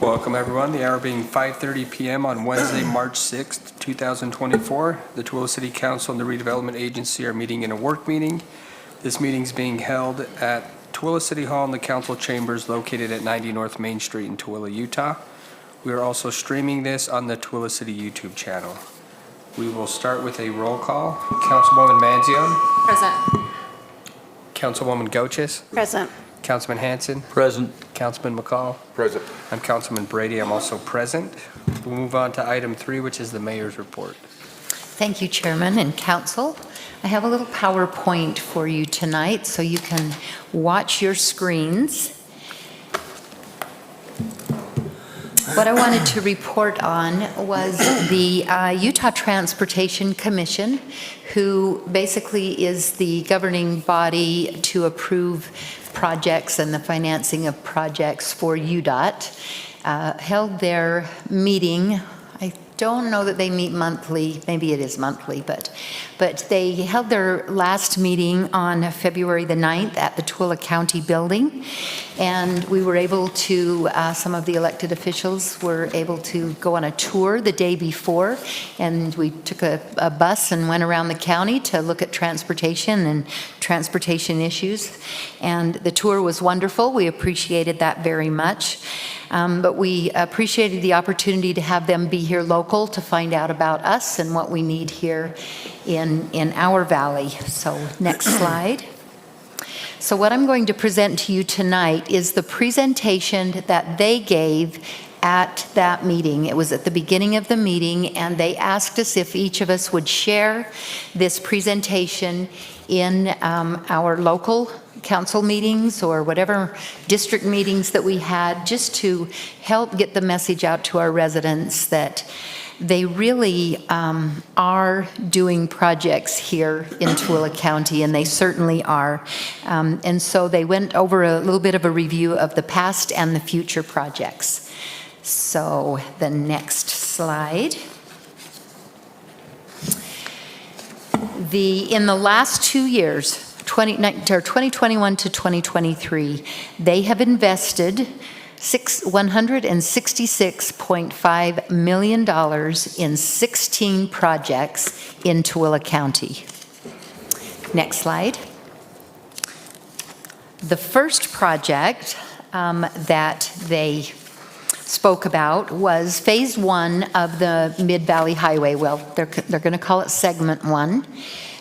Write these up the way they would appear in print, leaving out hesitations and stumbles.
Welcome everyone. The hour being 5:30 p.m. on Wednesday, March 6th, 2024. The Tooele City Council and the Redevelopment Agency are meeting in a work meeting. This meeting is being held at Tooele City Hall in the council chambers located at 90 North Main Street in Tooele, Utah. We are also streaming this on the Tooele City YouTube channel. We will start with a roll call. Councilwoman Manzione. Present. Councilwoman Goches. Present. Councilman Hanson. Present. Councilman McCall. Present. I'm Councilman Brady. I'm also present. We'll move on to item 3, which is the mayor's report. Thank you, Chairman and Council. I have a little PowerPoint for you tonight so you can watch your screens. What I wanted to report on was the Utah Transportation Commission, who basically is the governing body to approve projects and the financing of projects for UDOT, held their meeting. I don't know that they meet monthly, maybe it is monthly, but they held their last meeting on February the 9th at the Tooele County building, and we were able to, some of the elected officials were able to go on a tour the day before, and we took a bus and went around the county to look at transportation and transportation issues, and the tour was wonderful. We appreciated that very much. But we appreciated the opportunity to have them be here local to find out about us and what we need here in our valley. So next slide. So what I'm going to present to you tonight is the presentation that they gave at that meeting. It was at the beginning of the meeting, and they asked us if each of us would share this presentation in our local council meetings or whatever district meetings that we had, just to help get the message out to our residents that they really are doing projects here in Tooele County, and they certainly are. And so they went over a little bit of a review of the past and the future projects. So the next slide. In the last 2 years, 2021 to 2023, they have invested $166.5 million in 16 projects in Tooele County. Next slide. The first project that they spoke about was Phase 1 of the Mid-Valley Highway. Well, they're going to call it Segment 1.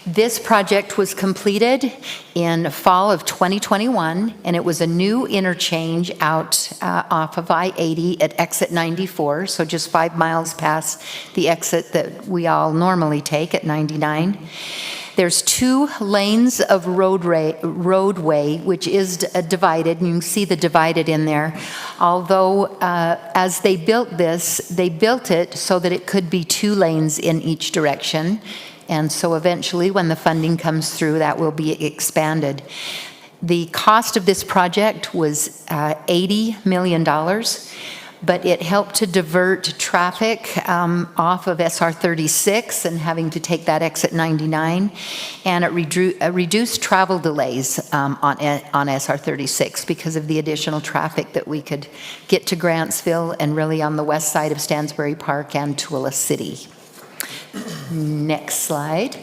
This project was completed in fall of 2021, and it was a new interchange out off of I-80 at exit 94, so just 5 miles past the exit that we all normally take at 99. There's 2 lanes of roadway, which is divided, and you can see the divided in there. Although, as they built this, they built it so that it could be 2 lanes in each direction. And so eventually, when the funding comes through, that will be expanded. The cost of this project was $80 million, but it helped to divert traffic off of SR 36 and having to take that exit 99, and it reduced travel delays on SR 36 because of the additional traffic that we could get to Grantsville and really on the west side of Stansbury Park and Tooele City. Next slide.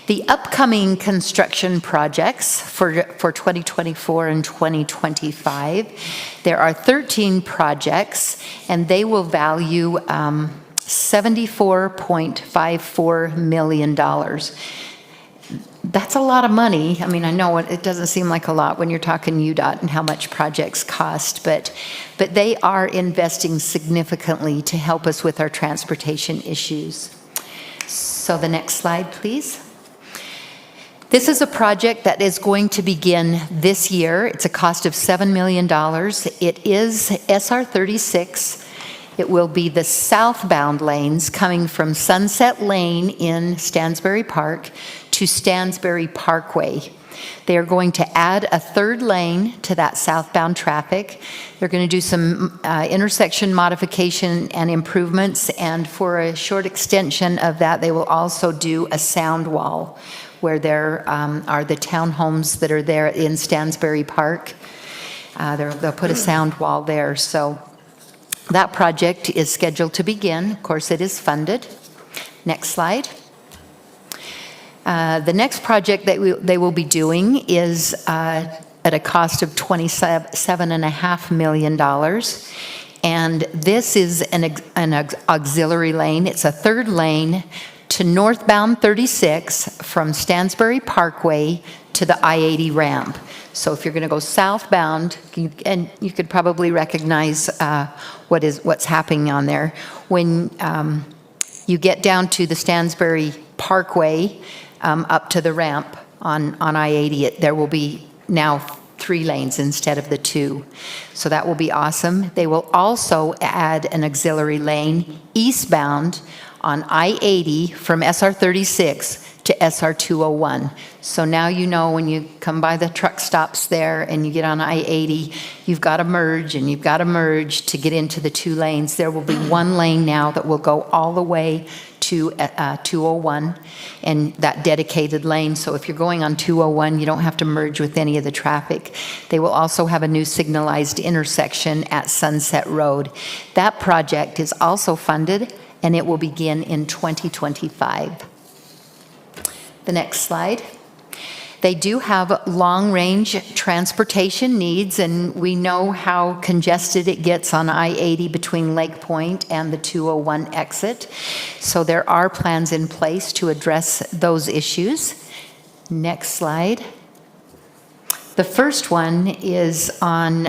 The upcoming construction projects for 2024 and 2025, there are 13 projects, and they will value $74.54 million. That's a lot of money. I mean, I know it doesn't seem like a lot when you're talking UDOT and how much projects cost, but they are investing significantly to help us with our transportation issues. So the next slide, please. This is a project that is going to begin this year. It's a cost of $7 million. It is SR 36. It will be the southbound lanes coming from Sunset Lane in Stansbury Park to Stansbury Parkway. They are going to add a 3rd lane to that southbound traffic. They're going to do some intersection modification and improvements, and for a short extension of that, they will also do a sound wall where there are the townhomes that are there in Stansbury Park. They'll put a sound wall there. So That project is scheduled to begin. Of course, it is funded. Next slide. The next project that they will be doing is at a cost of $27.5 million. And this is an auxiliary lane. It's a third lane to northbound 36 from Stansbury Parkway to the I-80 ramp. So if you're going to go southbound, and you could probably recognize what's happening on there. When you get down to the Stansbury Parkway, up to the ramp on I-80, there will be now 3 lanes instead of the 2. So that will be awesome. They will also add an auxiliary lane eastbound on I-80 from SR 36 to SR 201. So now you know when you come by the truck stops there and you get on I-80, you've got to merge and you've got to merge to get into the 2 lanes. There will be 1 lane now that will go all the way to 201 and that dedicated lane. So if you're going on 201, you don't have to merge with any of the traffic. They will also have a new signalized intersection at Sunset Road. That project is also funded and it will begin in 2025. The next slide. They do have long-range transportation needs, and we know how congested it gets on I-80 between Lake Point and the 201 exit. So there are plans in place to address those issues. Next slide. The first one is on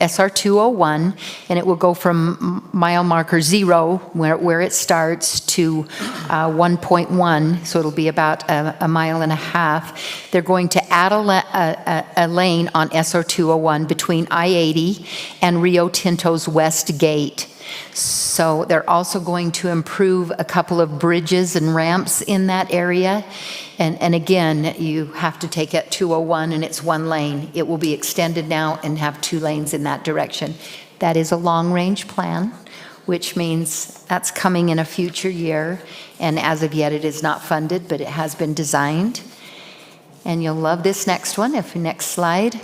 SR 201, and it will go from mile marker 0, where it starts, to 1.1, so it'll be about a mile and a half. They're going to add a lane on SR 201 between I-80 and Rio Tinto's West Gate. So they're also going to improve a couple of bridges and ramps in that area. And again, you have to take it 201 and it's 1 lane. It will be extended now and have 2 lanes in that direction. That is a long-range plan, which means that's coming in a future year. And as of yet, it is not funded, but it has been designed. And you'll love this next one. Next slide.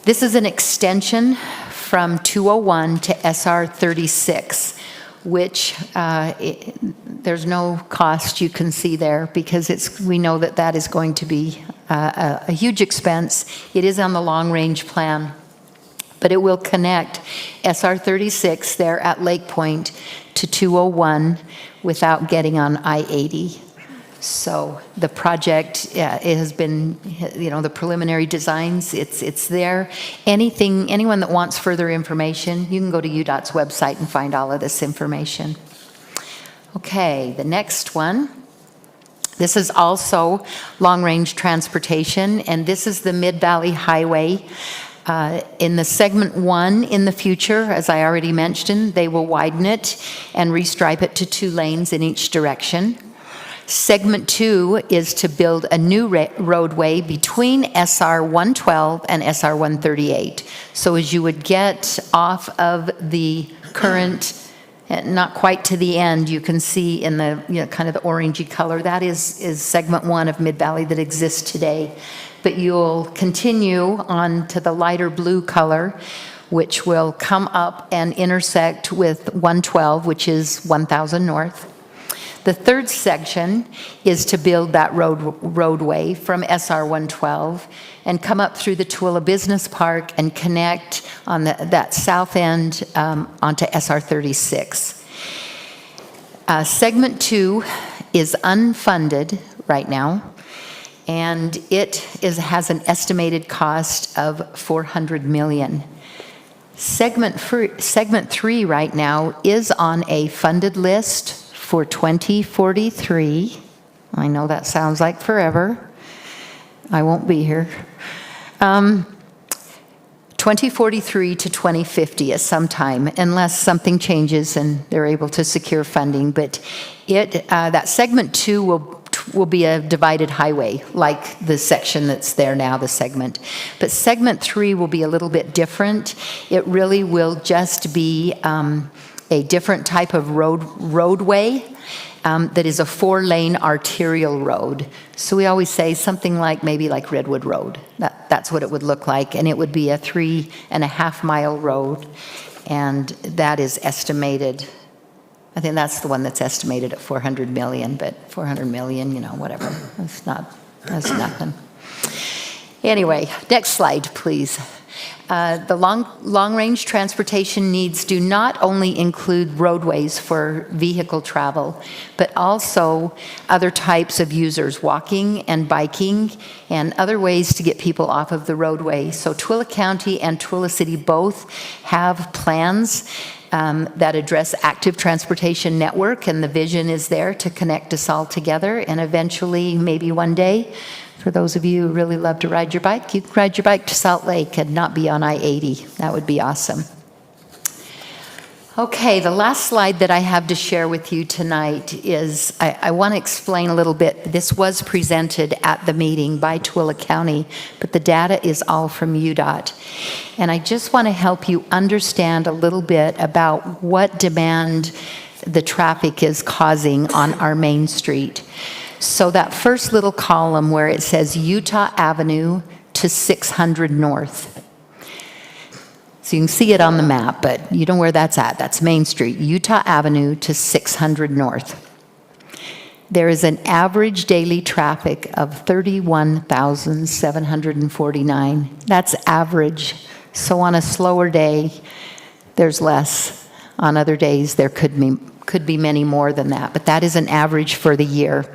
This is an extension from 201 to SR 36, which there's no cost you can see there because we know that is going to be a huge expense. It is on the long-range plan, but it will connect SR 36 there at Lake Point to 201 without getting on I-80. So the project, it has been, the preliminary designs, it's there. Anyone that wants further information, you can go to UDOT's website and find all of this information. Okay, the next one. This is also long-range transportation, and this is the Mid-Valley Highway. In the segment 1 in the future, as I already mentioned, they will widen it and restripe it to 2 lanes in each direction. Segment 2 is to build a new roadway between SR 112 and SR 138. So as you would get off of the current, not quite to the end, you can see in the kind of the orangey color, that is segment 1 of Mid-Valley that exists today. But you'll continue on to the lighter blue color, which will come up and intersect with 112, which is 1000 North. The third section is to build that roadway from SR 112 and come up through the Tooele Business Park and connect on that south end onto SR 36. Segment 2 is unfunded right now, and it has an estimated cost of $400 million. Segment 3 right now is on a funded list for 2043. I know that sounds like forever. I won't be here. 2043 to 2050 is sometime, unless something changes and they're able to secure funding. But that segment 2 will be a divided highway, like the section that's there now, the segment. But segment 3 will be a little bit different. It really will just be a different type of roadway that is a 4-lane arterial road. So we always say something like maybe like Redwood Road. That's what it would look like, and it would be a 3.5-mile road. And that is estimated, I think that's the one that's estimated at 400 million, but 400 million, whatever. That's nothing. Anyway, next slide, please. The long-range transportation needs do not only include roadways for vehicle travel, but also other types of users, walking and biking, and other ways to get people off of the roadway. So Tooele County and Tooele City both have plans that address active transportation network, and the vision is there to connect us all together, and eventually, maybe one day, for those of you who really love to ride your bike, you can ride your bike to Salt Lake and not be on I-80. That would be awesome. Okay, the last slide that I have to share with you tonight is, I want to explain a little bit. This was presented at the meeting by Tooele County, but the data is all from UDOT. And I just want to help you understand a little bit about what demand the traffic is causing on our main street. So that first little column where it says Utah Avenue to 600 North. So you can see it on the map, but you know where that's at. That's Main Street, Utah Avenue to 600 North. There is an average daily traffic of 31,749. That's average. So on a slower day, there's less. On other days, there could be many more than that, but that is an average for the year.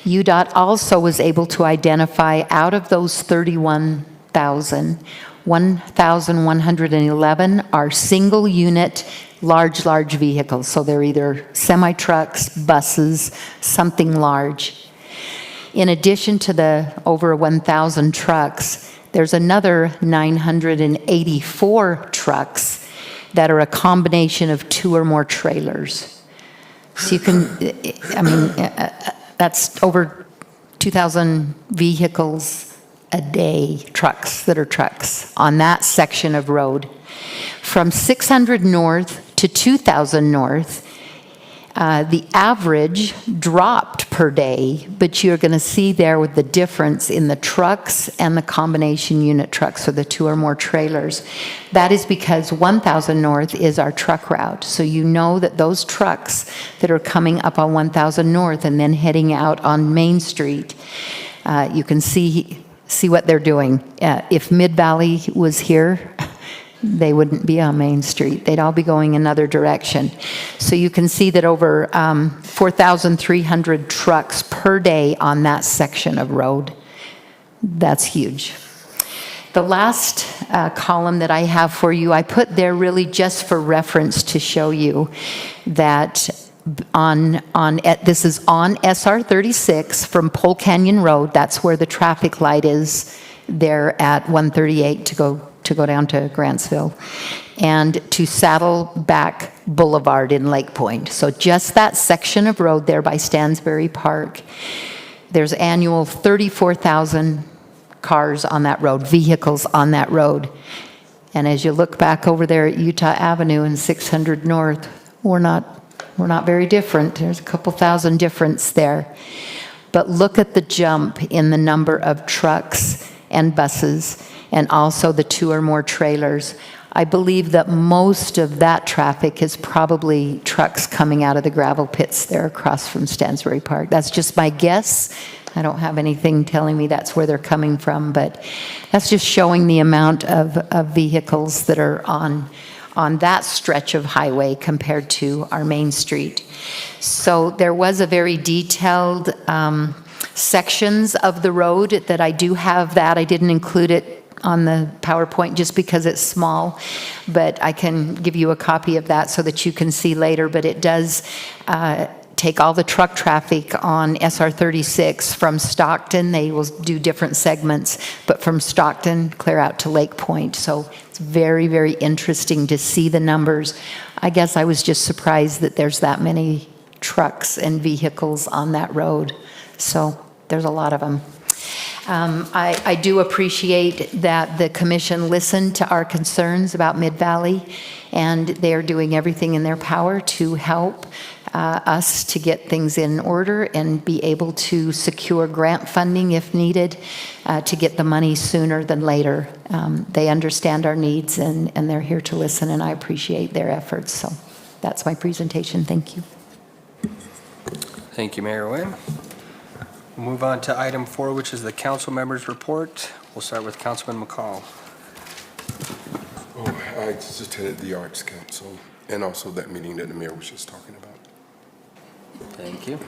UDOT also was able to identify out of those 31,000, 1,111 are single unit, large vehicles. So they're either semi-trucks, buses, something large. In addition to the over 1,000 trucks, there's another 984 trucks that are a combination of 2 or more trailers. So you can, that's over 2,000 vehicles a day, trucks that are trucks on that section of road. From 600 North to 2,000 North, the average dropped per day, but you're going to see there with the difference in the trucks and the combination unit trucks, or the 2 or more trailers. That is because 1,000 North is our truck route. So you know that those trucks that are coming up on 1,000 North and then heading out on Main Street, you can see what they're doing. If Mid-Valley was here, they wouldn't be on Main Street. They'd all be going another direction. So you can see that over 4,300 trucks per day on that section of road. That's huge. The last column that I have for you, I put there really just for reference to show you that this is on SR 36 from Pole Canyon Road. That's where the traffic light is there at 138 to go down to Grantsville, and to Saddleback Boulevard in Lake Point. So just that section of road there by Stansbury Park, there's annual 34,000 cars on that road, vehicles on that road. And as you look back over there at Utah Avenue and 600 North, we're not very different. There's a couple thousand difference there. But look at the jump in the number of trucks and buses, and also the 2 or more trailers. I believe that most of that traffic is probably trucks coming out of the gravel pits there across from Stansbury Park. That's just my guess. I don't have anything telling me that's where they're coming from, but that's just showing the amount of vehicles that are on that stretch of highway compared to our main street. So there was a very detailed sections of the road that I do have that. I didn't include it on the PowerPoint just because it's small, but I can give you a copy of that so that you can see later. But it does take all the truck traffic on SR 36 from Stockton. They will do different segments, but from Stockton clear out to Lake Point. So it's very, very interesting to see the numbers. I guess I was just surprised that there's that many trucks and vehicles on that road. So there's a lot of them. I do appreciate that the commission listened to our concerns about Mid-Valley, and they are doing everything in their power to help. us to get things in order and be able to secure grant funding if needed to get the money sooner than later. They understand our needs and they're here to listen, and I appreciate their efforts. So that's my presentation. Thank you. Thank you, Mayor Nguyen. We'll move on to item 4, which is the council members' report. We'll start with Councilman McCall. Oh, I just attended the Arts Council and also that meeting that the mayor was just talking about. Thank you.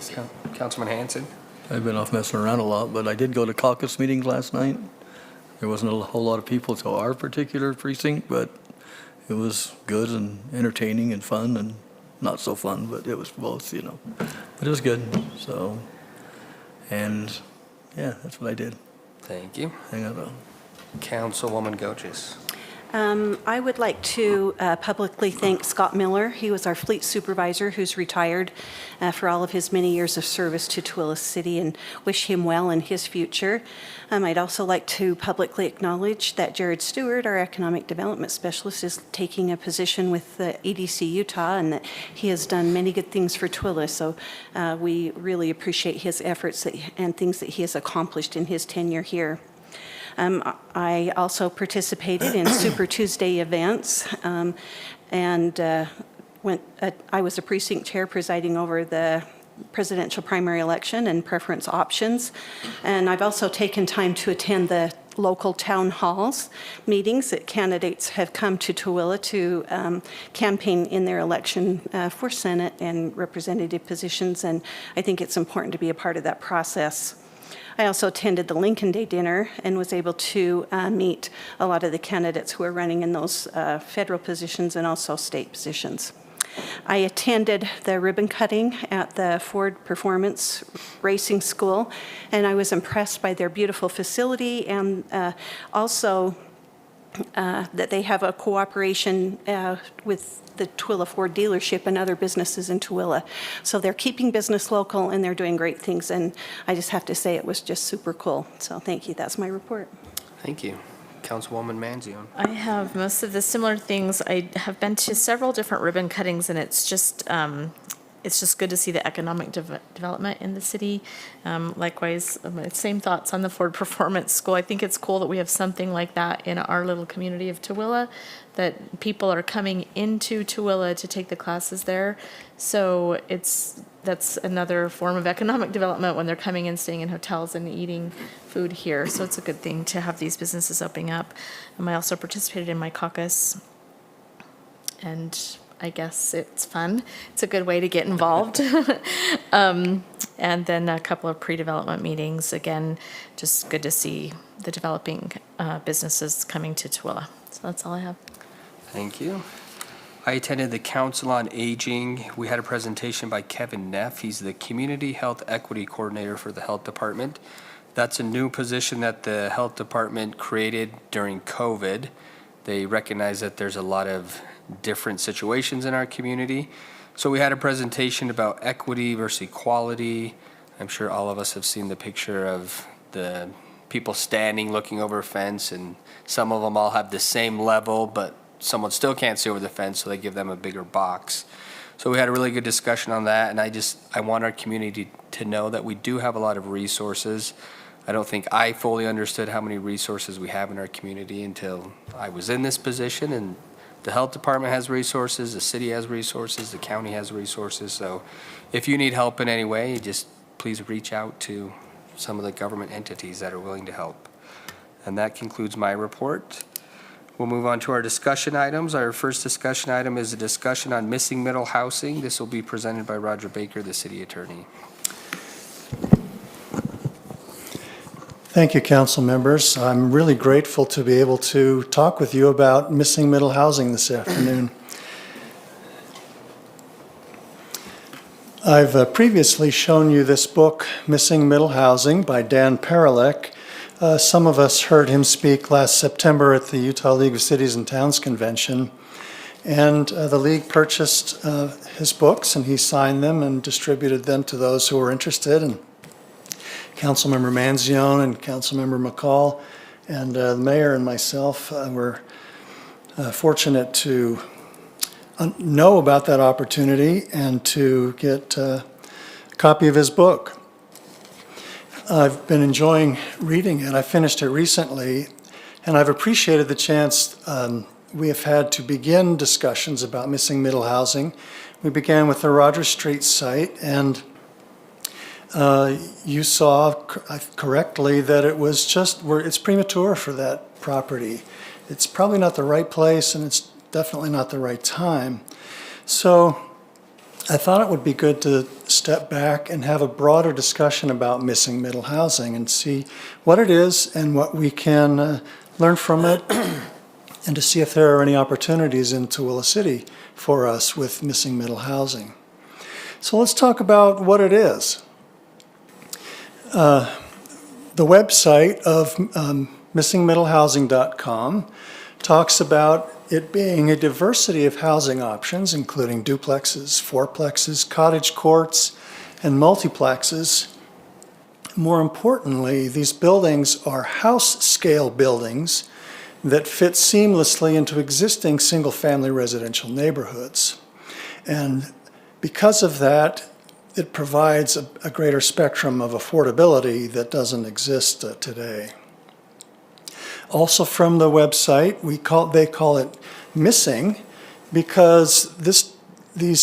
Councilman Hanson. I've been off messing around a lot, but I did go to caucus meetings last night. There wasn't a whole lot of people to our particular precinct, but it was good and entertaining and fun and not so fun, but it was both, you know. But it was good, so, and yeah, that's what I did. Thank you. Hang on. Councilwoman Goches. I would like to publicly thank Scott Miller. He was our fleet supervisor who's retired for all of his many years of service to Tooele City, and wish him well in his future. I'd also like to publicly acknowledge that Jared Stewart, our economic development specialist, is taking a position with the EDC Utah, and that he has done many good things for Tooele. So we really appreciate his efforts and things that he has accomplished in his tenure here. I also participated in Super Tuesday events, and I was a precinct chair presiding over the presidential primary election and preference options. And I've also taken time to attend the local town halls meetings that candidates have come to Tooele to campaign in their election for Senate and representative positions. And I think it's important to be a part of that process. I also attended the Lincoln Day dinner and was able to meet a lot of the candidates who are running in those federal positions and also state positions. I attended the ribbon cutting at the Ford Performance Racing School, and I was impressed by their beautiful facility and also that they have a cooperation with the Tooele Ford dealership and other businesses in Tooele. So they're keeping business local and they're doing great things, and I just have to say it was just super cool. So thank you. That's my report. Thank you. Councilwoman Manzione. I have most of the similar things. I have been to several different ribbon cuttings, and it's just good to see the economic development in the city. Likewise, same thoughts on the Ford Performance School. I think it's cool that we have something like that in our little community of Tooele, that people are coming into Tooele to take the classes there. So that's another form of economic development when they're coming and staying in hotels and eating food here. So it's a good thing to have these businesses opening up. I also participated in my caucus, and I guess it's fun. It's a good way to get involved. And then a couple of pre-development meetings. Again, just good to see the developing businesses coming to Tooele. So that's all I have. Thank you. I attended the Council on Aging. We had a presentation by Kevin Neff. He's the Community Health Equity Coordinator for the Health Department. That's a new position that the Health Department created during COVID. They recognize that there's a lot of different situations in our community. So we had a presentation about equity versus equality. I'm sure all of us have seen the picture of the people standing looking over a fence, and some of them all have the same level, but someone still can't see over the fence, so they give them a bigger box. So we had a really good discussion on that, and I want our community to know that we do have a lot of resources. I don't think I fully understood how many resources we have in our community until I was in this position, and the health department has resources, the city has resources, the county has resources. So if you need help in any way, just please reach out to some of the government entities that are willing to help. And that concludes my report. We'll move on to our discussion items. Our first discussion item is a discussion on missing middle housing. This will be presented by Roger Baker, the city attorney. Thank you, council members. I'm really grateful to be able to talk with you about missing middle housing this afternoon. I've previously shown you this book, Missing Middle Housing by Dan Paralek. Some of us heard him speak last September at the Utah League of Cities and Towns Convention. And the League purchased his books, and he signed them and distributed them to those who were interested. And Councilmember Manzione and Councilmember McCall and the mayor and myself were fortunate to know about that opportunity and to get a copy of his book. I've been enjoying reading it. I finished it recently, and I've appreciated the chance we have had to begin discussions about missing middle housing. We began with the Rogers Street site, and you saw correctly that it was it's premature for that property. It's probably not the right place, and it's definitely not the right time. So I thought it would be good to step back and have a broader discussion about missing middle housing and see what it is and what we can learn from it, and to see if there are any opportunities in Tooele City for us with missing middle housing. So let's talk about what it is. The website of missingmiddlehousing.com talks about it being a diversity of housing options, including duplexes, fourplexes, cottage courts, and multiplexes. More importantly, these buildings are house-scale buildings that fit seamlessly into existing single-family residential neighborhoods. And because of that, it provides a greater spectrum of affordability that doesn't exist today. Also from the website, they call it missing because this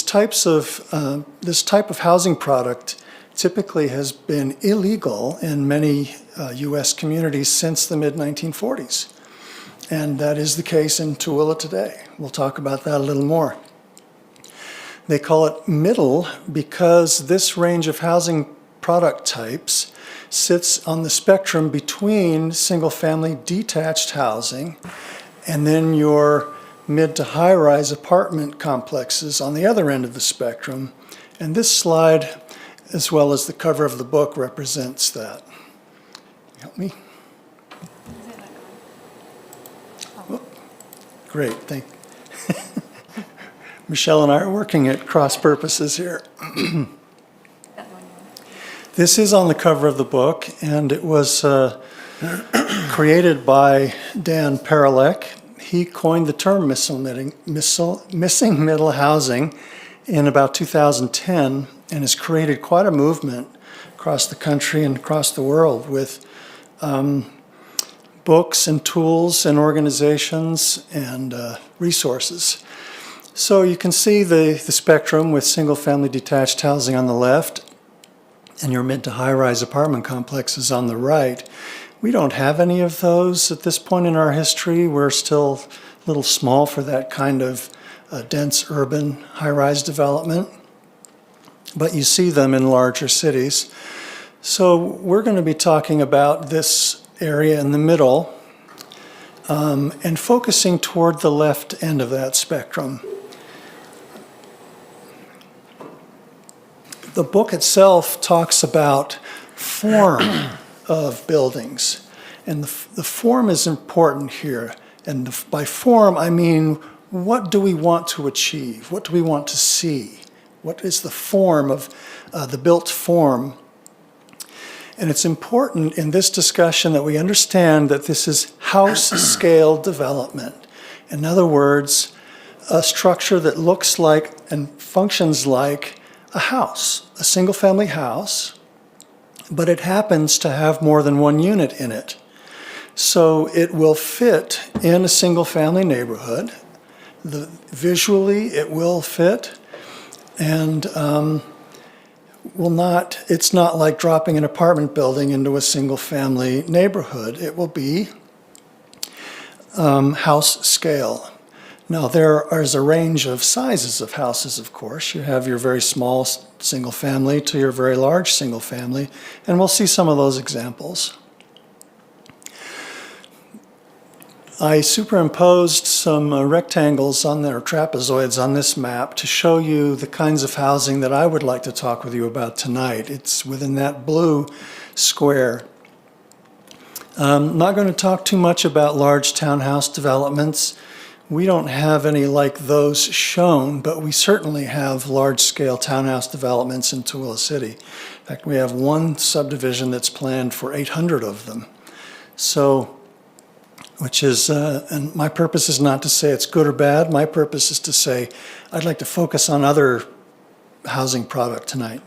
type of housing product typically has been illegal in many U.S. communities since the mid-1940s. And that is the case in Tooele today. We'll talk about that a little more. They call it middle because this range of housing product types sits on the spectrum between single-family detached housing and then your mid to high-rise apartment complexes on the other end of the spectrum. And this slide, as well as the cover of the book, represents that. Help me? Oh, great, thank you. Michelle and I are working at cross purposes here. This is on the cover of the book, and it was created by Dan Paralek. He coined the term missing middle housing in about 2010 and has created quite a movement across the country and across the world with books and tools and organizations and resources. So you can see the spectrum with single-family detached housing on the left and your mid to high-rise apartment complexes on the right. We don't have any of those at this point in our history. We're still a little small for that kind of dense urban high-rise development, but you see them in larger cities. So we're going to be talking about this area in the middle and focusing toward the left end of that spectrum. The book itself talks about form of buildings, and the form is important here. And by form, I mean, what do we want to achieve? What do we want to see? What is the form of the built form? And it's important in this discussion that we understand that this is house-scale development. In other words, a structure that looks like and functions like a house, a single-family house, but it happens to have more than one unit in it. So it will fit in a single-family neighborhood. Visually, it will fit, and it's not like dropping an apartment building into a single-family neighborhood. It will be house scale. Now, there is a range of sizes of houses, of course. You have your very small single family to your very large single family, and we'll see some of those examples. I superimposed some rectangles on there, trapezoids on this map to show you the kinds of housing that I would like to talk with you about tonight. It's within that blue square. I'm not going to talk too much about large townhouse developments. We don't have any like those shown, but we certainly have large-scale townhouse developments in Tooele City. In fact, we have one subdivision that's planned for 800 of them. So which is, and my purpose is not to say it's good or bad. My purpose is to say I'd like to focus on other housing product tonight.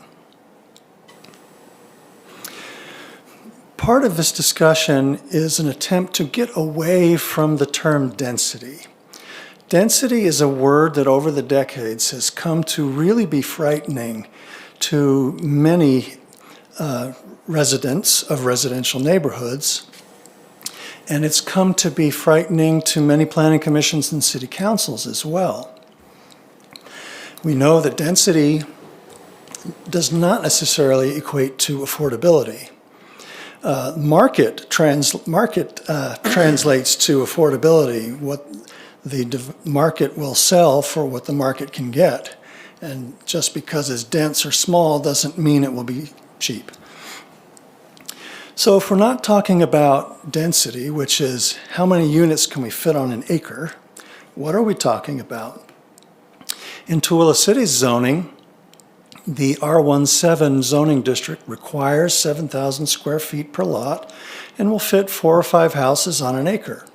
Part of this discussion is an attempt to get away from the term density. Density is a word that over the decades has come to really be frightening to many residents of residential neighborhoods. And it's come to be frightening to many planning commissions and city councils as well. We know that density does not necessarily equate to affordability. Market translates to affordability, what the market will sell for what the market can get. And just because it's dense or small doesn't mean it will be cheap. So if we're not talking about density, which is how many units can we fit on an acre, what are we talking about? In Tooele City's zoning, the R17 zoning district requires 7,000 square feet per lot and will fit 4 or 5 houses on an acre.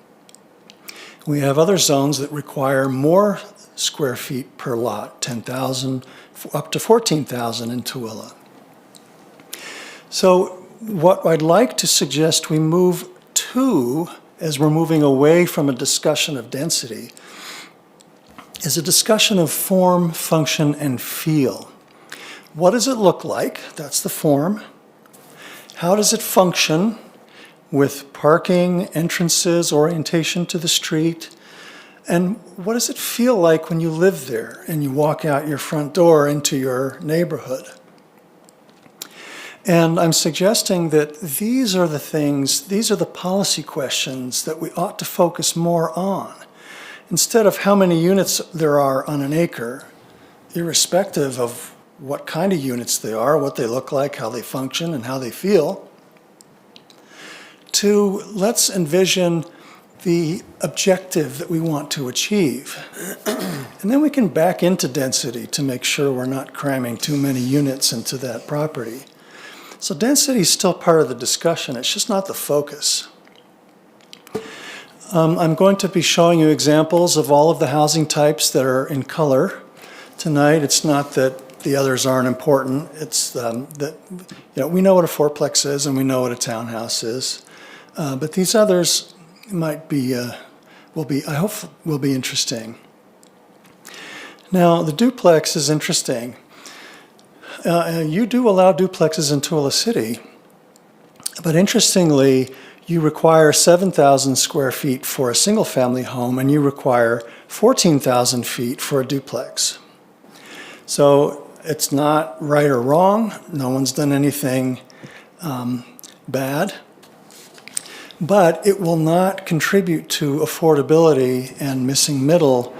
We have other zones that require more square feet per lot, 10,000 up to 14,000 in Tooele. So what I'd like to suggest we move to, as we're moving away from a discussion of density, is a discussion of form, function, and feel. What does it look like? That's the form. How does it function with parking, entrances, orientation to the street? And what does it feel like when you live there and you walk out your front door into your neighborhood? And I'm suggesting that these are the policy questions that we ought to focus more on. Instead of how many units there are on an acre, irrespective of what kind of units they are, what they look like, how they function, and how they feel, to let's envision the objective that we want to achieve. And then we can back into density to make sure we're not cramming too many units into that property. So density is still part of the discussion, it's just not the focus. I'm going to be showing you examples of all of the housing types that are in color tonight. It's not that the others aren't important, it's that we know what a fourplex is and we know what a townhouse is. But these others might be, I hope will be interesting. Now, the duplex is interesting. You do allow duplexes in Tooele City, but interestingly, you require 7,000 square feet for a single-family home, and you require 14,000 feet for a duplex. So it's not right or wrong. No one's done anything bad, but it will not contribute to affordability and missing middle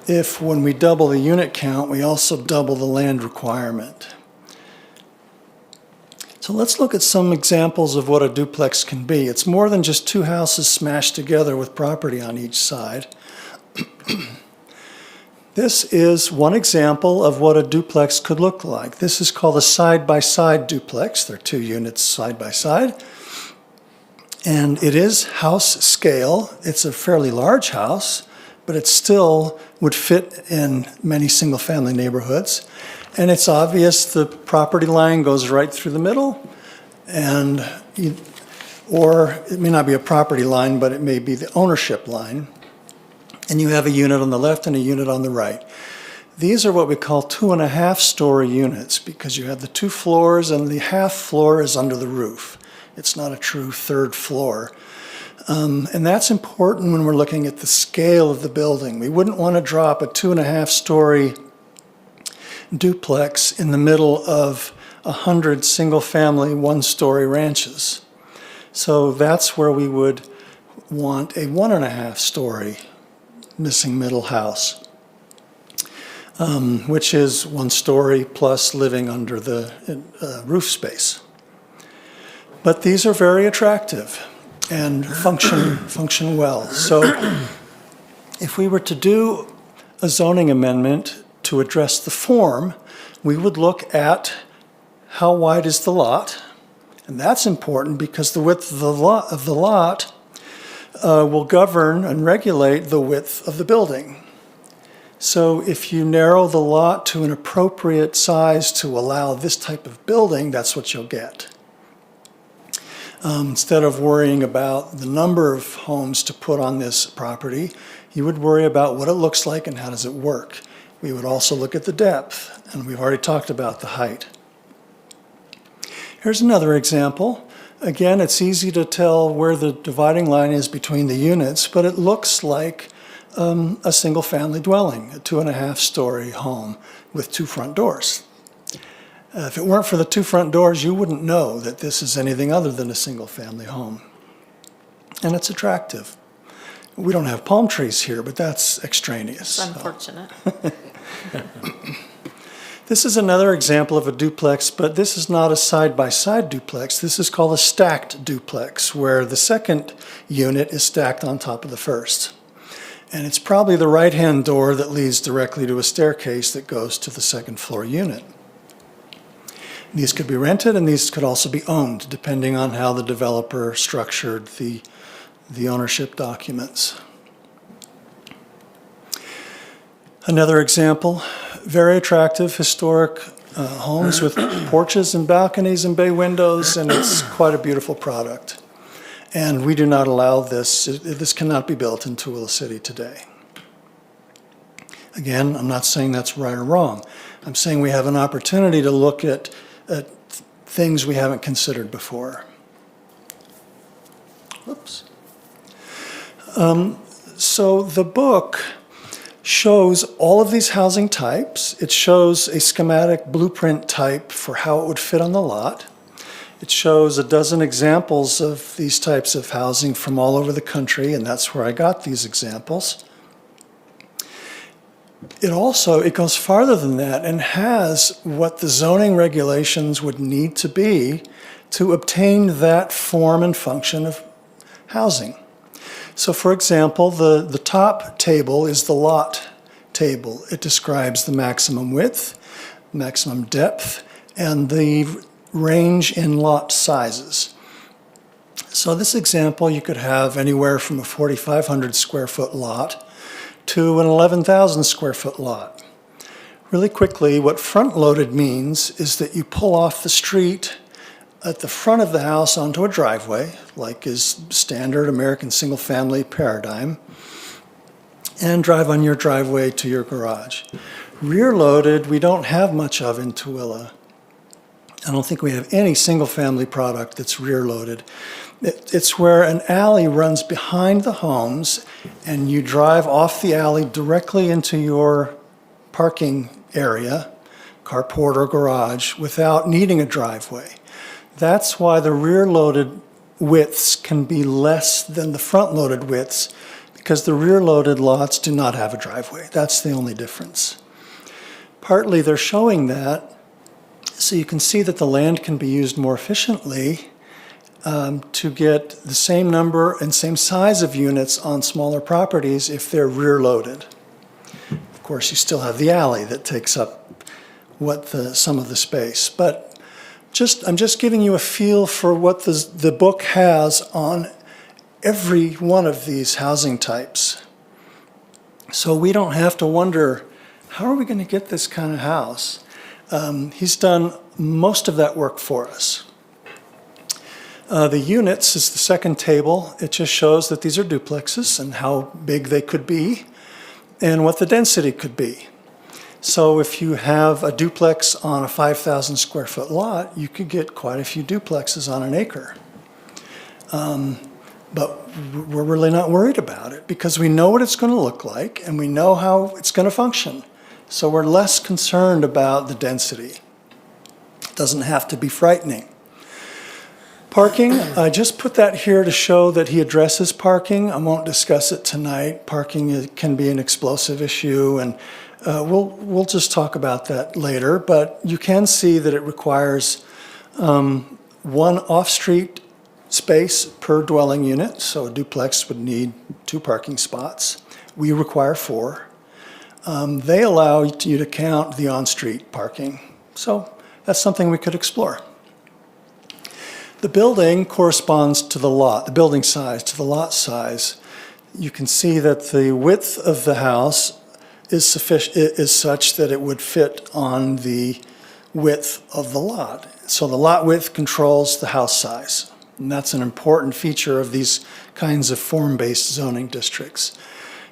if, when we double the unit count, we also double the land requirement. So let's look at some examples of what a duplex can be. It's more than just 2 houses smashed together with property on each side. This is one example of what a duplex could look like. This is called a side-by-side duplex. There are 2 units side by side. And it is house scale. It's a fairly large house, but it still would fit in many single-family neighborhoods. And it's obvious the property line goes right through the middle, or it may not be a property line, but it may be the ownership line. And you have a unit on the left and a unit on the right. These are what we call 2.5-story units because you have the 2 floors and the half floor is under the roof. It's not a true 3rd floor. And that's important when we're looking at the scale of the building. We wouldn't want to drop a 2.5-story duplex in the middle of 100 single-family 1-story ranches. So that's where we would want a 1.5-story missing middle house, which is 1 story plus living under the roof space. But these are very attractive and function well. So if we were to do a zoning amendment to address the form, we would look at how wide is the lot, and that's important because the width of the lot will govern and regulate the width of the building. So if you narrow the lot to an appropriate size to allow this type of building, that's what you'll get. Instead of worrying about the number of homes to put on this property, you would worry about what it looks like and how does it work. We would also look at the depth, and we've already talked about the height. Here's another example. Again, it's easy to tell where the dividing line is between the units, but it looks like a single-family dwelling, a 2.5-story home with 2 front doors. If it weren't for the 2 front doors, you wouldn't know that this is anything other than a single-family home. And it's attractive. We don't have palm trees here, but that's extraneous. It's unfortunate. This is another example of a duplex, but this is not a side-by-side duplex. This is called a stacked duplex, where the second unit is stacked on top of the first. And it's probably the right-hand door that leads directly to a staircase that goes to the second-floor unit. These could be rented, and these could also be owned, depending on how the developer structured the ownership documents. Another example, very attractive historic homes with porches and balconies and bay windows, and it's quite a beautiful product. And we do not allow this. This cannot be built in Tooele City today. Again, I'm not saying that's right or wrong. I'm saying we have an opportunity to look at things we haven't considered before. Whoops. So the book shows all of these housing types. It shows a schematic blueprint type for how it would fit on the lot. It shows a dozen examples of these types of housing from all over the country, and that's where I got these examples. It goes farther than that and has what the zoning regulations would need to be to obtain that form and function of housing. So for example, the top table is the lot table. It describes the maximum width, maximum depth, and the range in lot sizes. So this example, you could have anywhere from a 4,500 square foot lot to an 11,000 square foot lot. Really quickly, what front-loaded means is that you pull off the street at the front of the house onto a driveway, like is standard American single-family paradigm, and drive on your driveway to your garage. Rear-loaded, we don't have much of in Tooele. I don't think we have any single-family product that's rear-loaded. It's where an alley runs behind the homes, and you drive off the alley directly into your parking area, carport or garage, without needing a driveway. That's why the rear-loaded widths can be less than the front-loaded widths, because the rear-loaded lots do not have a driveway. That's the only difference. Partly they're showing that so you can see that the land can be used more efficiently to get the same number and same size of units on smaller properties if they're rear-loaded. Of course, you still have the alley that takes up some of the space, but I'm just giving you a feel for what the book has on every one of these housing types. So we don't have to wonder, how are we going to get this kind of house? He's done most of that work for us. The units is the second table. It just shows that these are duplexes and how big they could be and what the density could be. So if you have a duplex on a 5,000 square foot lot, you could get quite a few duplexes on an acre. But we're really not worried about it because we know what it's going to look like and we know how it's going to function. So we're less concerned about the density. It doesn't have to be frightening. Parking, I just put that here to show that he addresses parking. I won't discuss it tonight. Parking can be an explosive issue, and we'll just talk about that later. But you can see that it requires one off-street space per dwelling unit, so a duplex would need 2 parking spots. We require 4. They allow you to count the on-street parking, so that's something we could explore. The building corresponds to the lot, the building size, to the lot size. You can see that the width of the house is such that it would fit on the width of the lot. So the lot width controls the house size. And that's an important feature of these kinds of form-based zoning districts.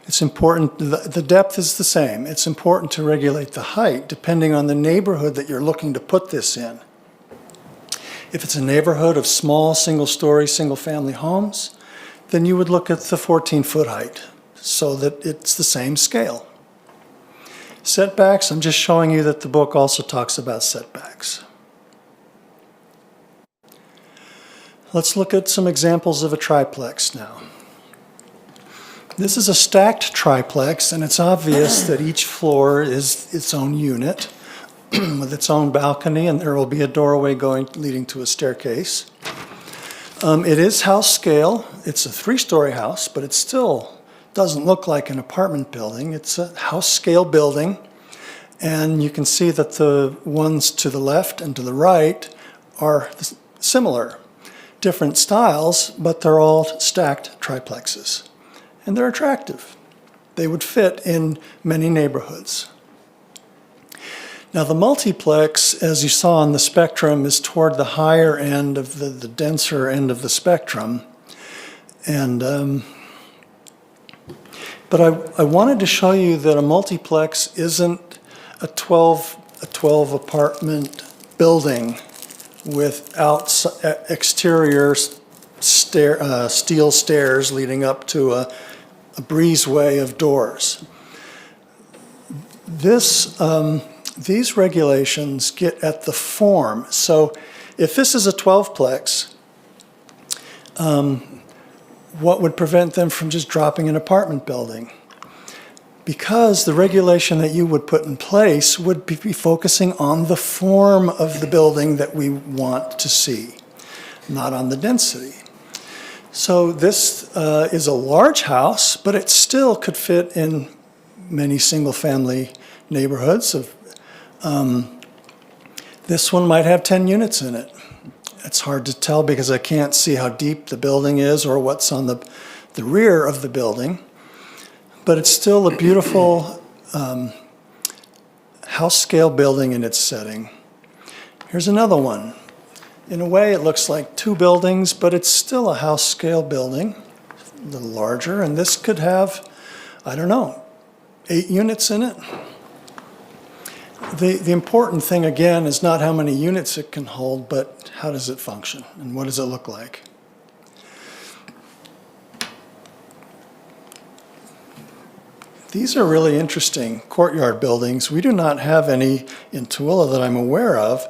It's important, the depth is the same. It's important to regulate the height depending on the neighborhood that you're looking to put this in. If it's a neighborhood of small, single-story, single-family homes, then you would look at the 14-foot height so that it's the same scale. Setbacks, I'm just showing you that the book also talks about setbacks. Let's look at some examples of a triplex now. This is a stacked triplex, and it's obvious that each floor is its own unit with its own balcony, and there will be a doorway leading to a staircase. It is house scale. It's a 3-story house, but it still doesn't look like an apartment building. It's a house scale building, and you can see that the ones to the left and to the right are similar. Different styles, but they're all stacked triplexes. And they're attractive. They would fit in many neighborhoods. Now the multiplex, as you saw on the spectrum, is toward the higher end of the denser end of the spectrum. And but I wanted to show you that a multiplex isn't a 12 apartment building with exterior steel stairs leading up to a breezeway of doors. These regulations get at the form. So if this is a 12-plex, what would prevent them from just dropping an apartment building? Because the regulation that you would put in place would be focusing on the form of the building that we want to see, not on the density. So this is a large house, but it still could fit in many single-family neighborhoods. This one might have 10 units in it. It's hard to tell because I can't see how deep the building is or what's on the rear of the building. But it's still a beautiful house-scale building in its setting. Here's another one. In a way, it looks like 2 buildings, but it's still a house-scale building, a little larger. And this could have, I don't know, 8 units in it. The important thing, again, is not how many units it can hold, but how does it function and what does it look like? These are really interesting courtyard buildings. We do not have any in Tooele that I'm aware of.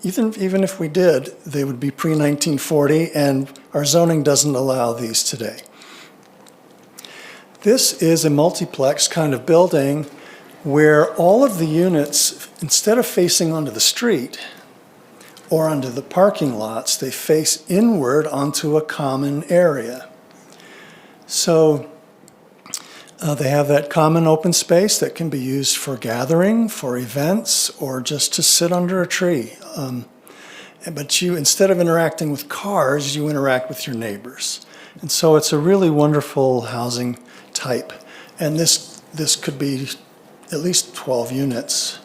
Even if we did, they would be pre-1940, and our zoning doesn't allow these today. This is a multiplex kind of building where all of the units, instead of facing onto the street or onto the parking lots, they face inward onto a common area. So they have that common open space that can be used for gathering, for events, or just to sit under a tree. But you, instead of interacting with cars, you interact with your neighbors. And so it's a really wonderful housing type. And this could be at least 12 units,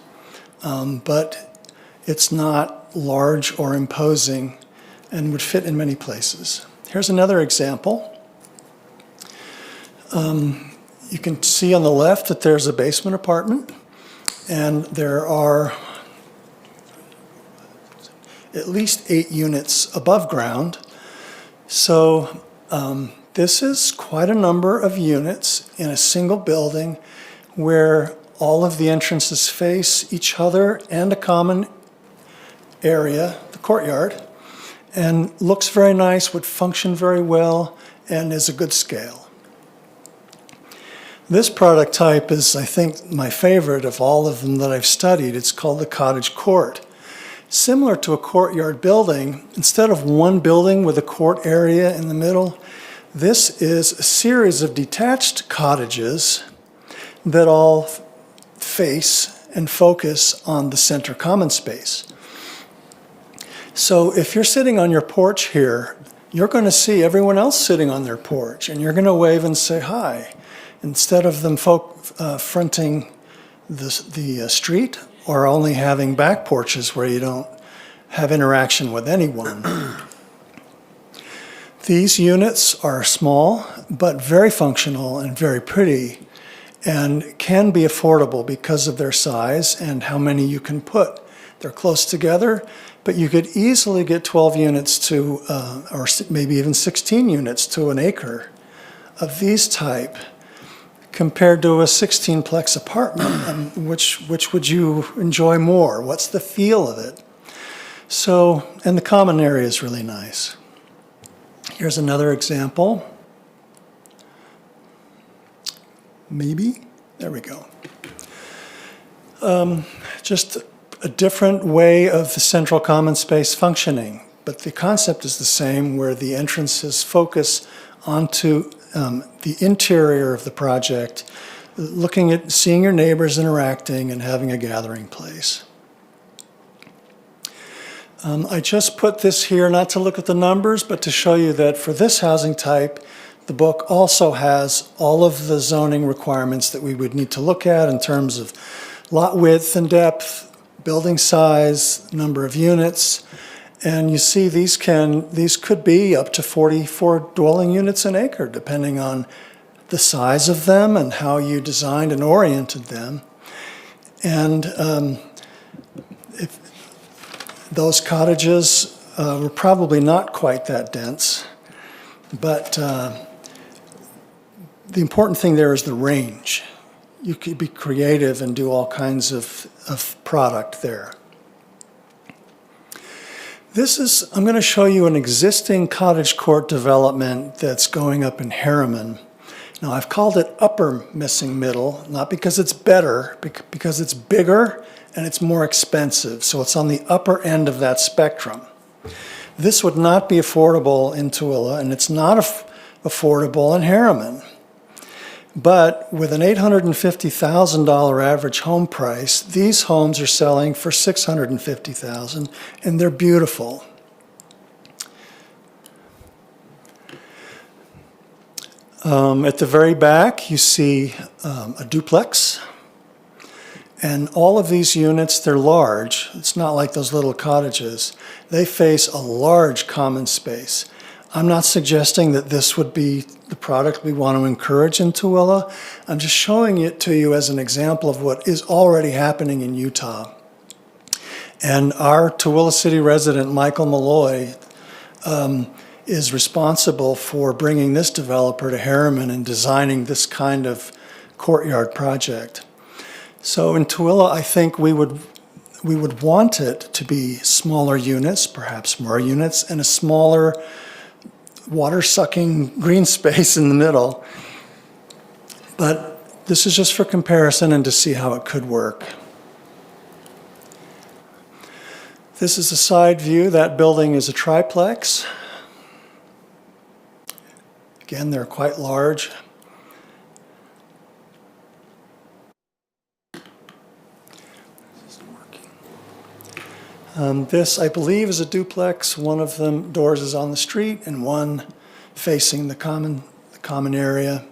but it's not large or imposing and would fit in many places. Here's another example. You can see on the left that there's a basement apartment, and there are at least 8 units above ground. So this is quite a number of units in a single building where all of the entrances face each other and a common area, the courtyard, and looks very nice, would function very well, and is a good scale. This product type is, I think, my favorite of all of them that I've studied. It's called the cottage court. Similar to a courtyard building, instead of one building with a court area in the middle, this is a series of detached cottages that all face and focus on the center common space. So if you're sitting on your porch here, you're going to see everyone else sitting on their porch, and you're going to wave and say hi, instead of them fronting the street or only having back porches where you don't have interaction with anyone. These units are small, but very functional and very pretty, and can be affordable because of their size and how many you can put. They're close together, but you could easily get 12 units to, or maybe even 16 units to an acre of these type, compared to a 16-plex apartment. Which would you enjoy more? What's the feel of it? So, and the common area is really nice. Here's another example. Maybe? There we go. Just a different way of the central common space functioning, but the concept is the same, where the entrances focus onto the interior of the project, looking at seeing your neighbors interacting and having a gathering place. I just put this here not to look at the numbers, but to show you that for this housing type, the book also has all of the zoning requirements that we would need to look at in terms of lot width and depth, building size, number of units. And you see these could be up to 44 dwelling units an acre, depending on the size of them and how you designed and oriented them. And if those cottages were probably not quite that dense, but the important thing there is the range. You could be creative and do all kinds of product there. I'm going to show you an existing cottage court development that's going up in Harriman. Now, I've called it upper missing middle, not because it's better, because it's bigger and it's more expensive. So it's on the upper end of that spectrum. This would not be affordable in Tooele, and it's not affordable in Harriman. But with an $850,000 average home price, these homes are selling for $650,000, and they're beautiful. At the very back, you see a duplex. And all of these units, they're large. It's not like those little cottages. They face a large common space. I'm not suggesting that this would be the product we want to encourage in Tooele. I'm just showing it to you as an example of what is already happening in Utah. And our Tooele City resident, Michael Malloy, is responsible for bringing this developer to Harriman and designing this kind of courtyard project. So in Tooele, I think we would want it to be smaller units, perhaps more units, and a smaller water-sucking green space in the middle. But this is just for comparison and to see how it could work. This is a side view. That building is a triplex. Again, they're quite large. This, I believe, is a duplex. One of them doors is on the street and one facing the common area.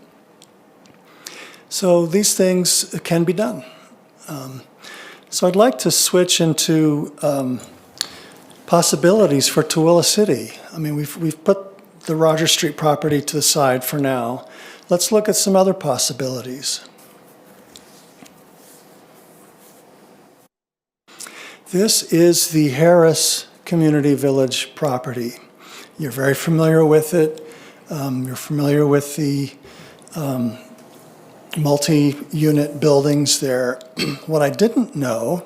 So these things can be done. So I'd like to switch into possibilities for Tooele City. I mean, we've put the Rogers Street property to the side for now. Let's look at some other possibilities. This is the Harris Community Village property. You're very familiar with it. You're familiar with the multi-unit buildings there. What I didn't know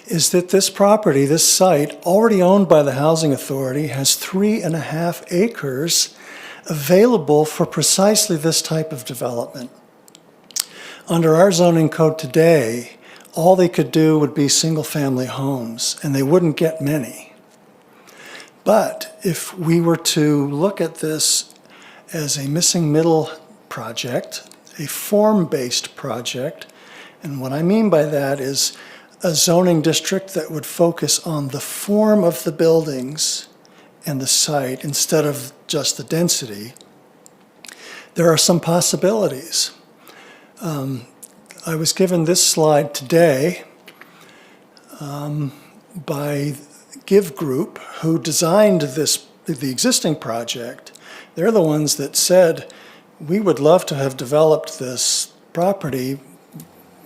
is that this property, this site, already owned by the Housing Authority, has 3.5 acres available for precisely this type of development. Under our zoning code today, all they could do would be single-family homes, and they wouldn't get many. But if we were to look at this as a missing middle project, a form-based project, and what I mean by that is a zoning district that would focus on the form of the buildings and the site instead of just the density, there are some possibilities. I was given this slide today by Give Group, who designed the existing project. They're the ones that said, we would love to have developed this property,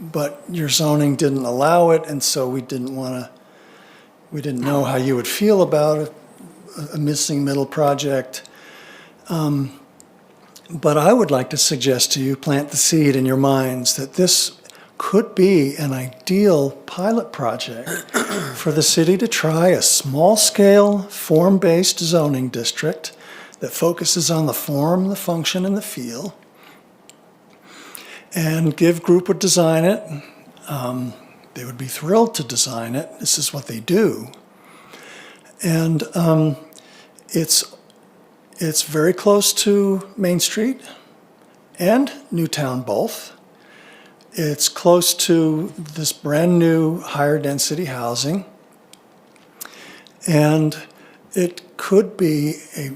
but your zoning didn't allow it, and so we didn't know how you would feel about a missing middle project. But I would like to suggest to you, plant the seed in your minds that this could be an ideal pilot project for the city to try a small-scale, form-based zoning district that focuses on the form, the function, and the feel. And Give Group would design it. They would be thrilled to design it. This is what they do. And it's very close to Main Street and Newtown both. It's close to this brand-new higher density housing. And it could be a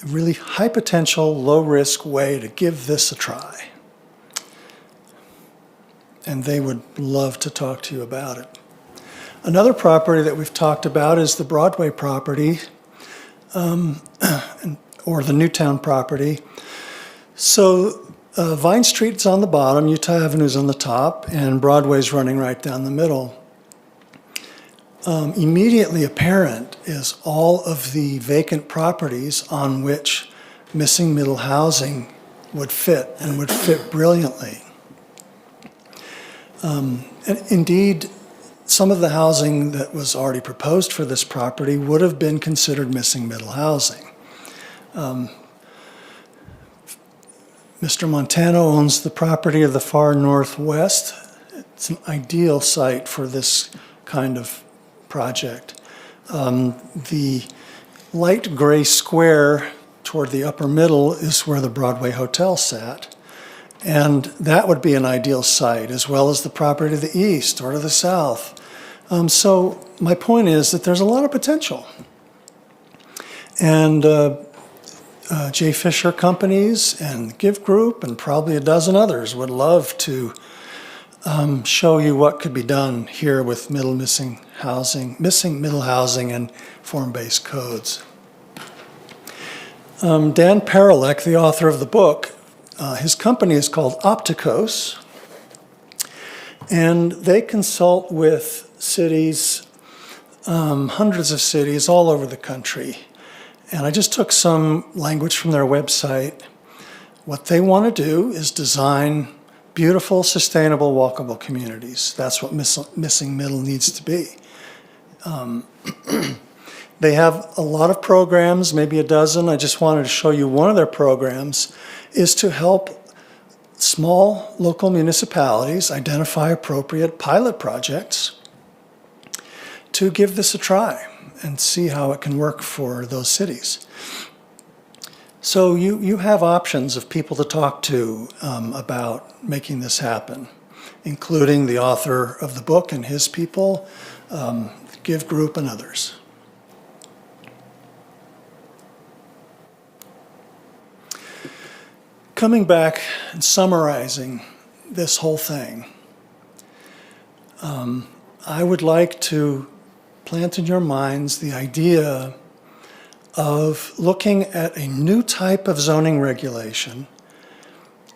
really high potential, low risk way to give this a try. And they would love to talk to you about it. Another property that we've talked about is the Broadway property, or the Newtown property. So Vine Street's on the bottom, Utah Avenue's on the top, and Broadway's running right down the middle. Immediately apparent is all of the vacant properties on which missing middle housing would fit, and would fit brilliantly. And indeed, some of the housing that was already proposed for this property would have been considered missing middle housing. Mr. Montano owns the property of the far northwest. It's an ideal site for this kind of project. The light gray square toward the upper middle is where the Broadway Hotel sat. And that would be an ideal site, as well as the property to the east or to the south. So my point is that there's a lot of potential. And J. Fisher Companies and Give Group and probably a dozen others would love to show you what could be done here with missing middle housing and form-based codes. Dan Paralek, the author of the book, his company is called Opticos, and they consult with cities, hundreds of cities all over the country. And I just took some language from their website. What they want to do is design beautiful, sustainable, walkable communities. That's what missing middle needs to be. They have a lot of programs, maybe a dozen. I just wanted to show you one of their programs is to help small local municipalities identify appropriate pilot projects to give this a try and see how it can work for those cities. So you have options of people to talk to about making this happen, including the author of the book and his people, Give Group and others. Coming back and summarizing this whole thing, I would like to plant in your minds the idea of looking at a new type of zoning regulation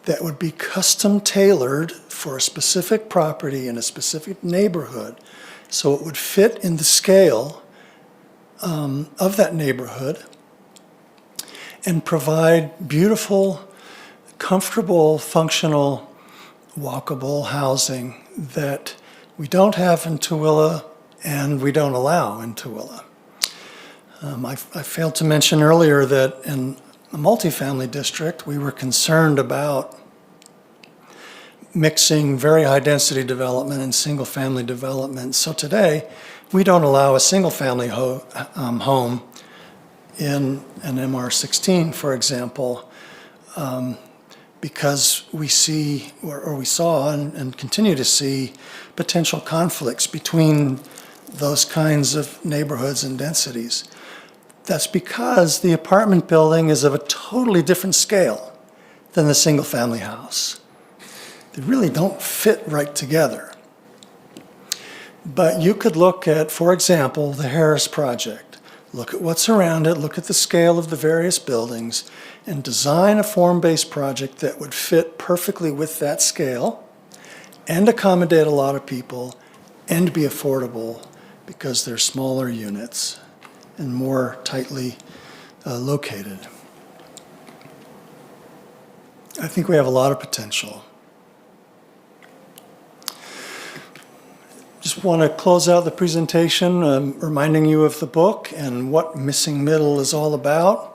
that would be custom tailored for a specific property in a specific neighborhood, so it would fit in the scale of that neighborhood and provide beautiful, comfortable, functional, walkable housing that we don't have in Tooele and we don't allow in Tooele. I failed to mention earlier that in a multifamily district, we were concerned about mixing very high density development and single family development. So today, we don't allow a single family home in an MR16, for example, because we see, or we saw and continue to see potential conflicts between those kinds of neighborhoods and densities. That's because the apartment building is of a totally different scale than the single-family house. They really don't fit right together. But you could look at, for example, the Harris Project. Look at what's around it, look at the scale of the various buildings, and design a form-based project that would fit perfectly with that scale and accommodate a lot of people and be affordable because they're smaller units and more tightly located. I think we have a lot of potential. Just want to close out the presentation, reminding you of the book and what Missing Middle is all about.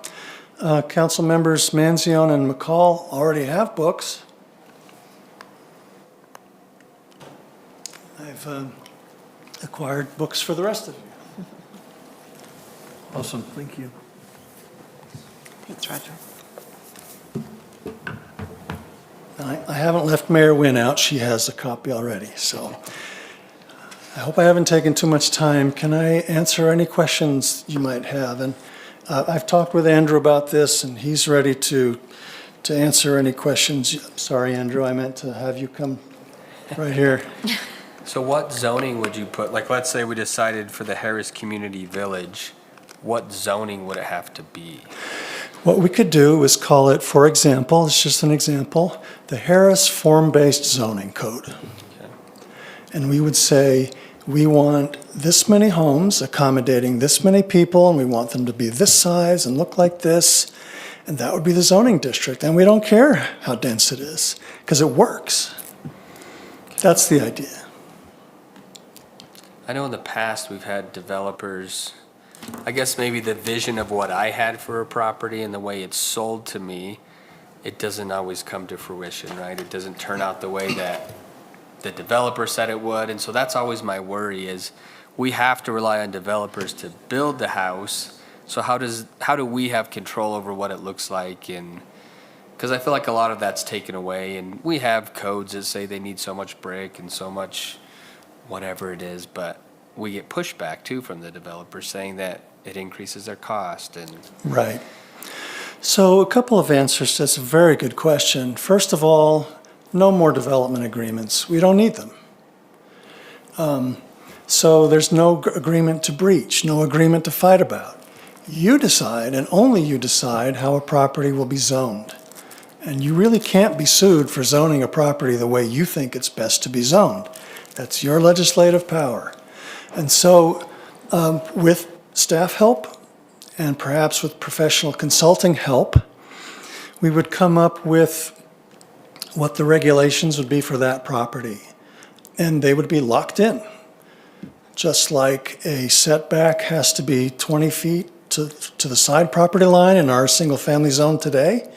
Council members Manzione and McCall already have books. I've acquired books for the rest of you. Awesome, thank you. Thanks, Roger. I haven't left Mayor Wynn out. She has a copy already, so I hope I haven't taken too much time. Can I answer any questions you might have? And I've talked with Andrew about this, and he's ready to answer any questions. Sorry, Andrew, I meant to have you come right here. So what zoning would you put, like, let's say we decided for the Harris Community Village, what zoning would it have to be? What we could do is call it, for example, it's just an example, the Harris Form-Based Zoning Code. And we would say, we want this many homes accommodating this many people, and we want them to be this size and look like this, and that would be the zoning district. And we don't care how dense it is, because it works. That's the idea. I know in the past we've had developers, I guess maybe the vision of what I had for a property and the way it's sold to me, it doesn't always come to fruition, right? It doesn't turn out the way that the developer said it would. And so that's always my worry is we have to rely on developers to build the house. So how do we have control over what it looks like? And because I feel like a lot of that's taken away, and we have codes that say they need so much brick and so much whatever it is, but we get pushback too from the developers saying that it increases their cost. And Right. So a couple of answers. That's a very good question. First of all, no more development agreements. We don't need them. So there's no agreement to breach, no agreement to fight about. You decide, and only you decide, how a property will be zoned. And you really can't be sued for zoning a property the way you think it's best to be zoned. That's your legislative power. And so with staff help and perhaps with professional consulting help, we would come up with what the regulations would be for that property. And they would be locked in. Just like a setback has to be 20 feet to the side property line in our single-family zone today,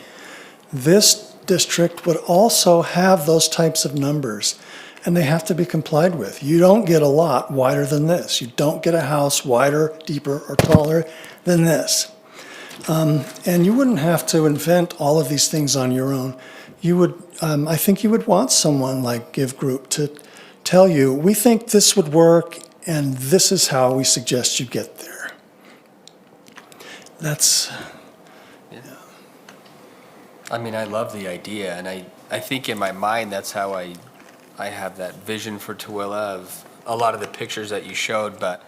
this district would also have those types of numbers, and they have to be complied with. You don't get a lot wider than this. You don't get a house wider, deeper, or taller than this. And you wouldn't have to invent all of these things on your own. You would, I think you would want someone like Give Group to tell you, we think this would work, and this is how we suggest you get there. That's... I mean, I love the idea, and I think in my mind that's how I have that vision for Tooele of a lot of the pictures that you showed, but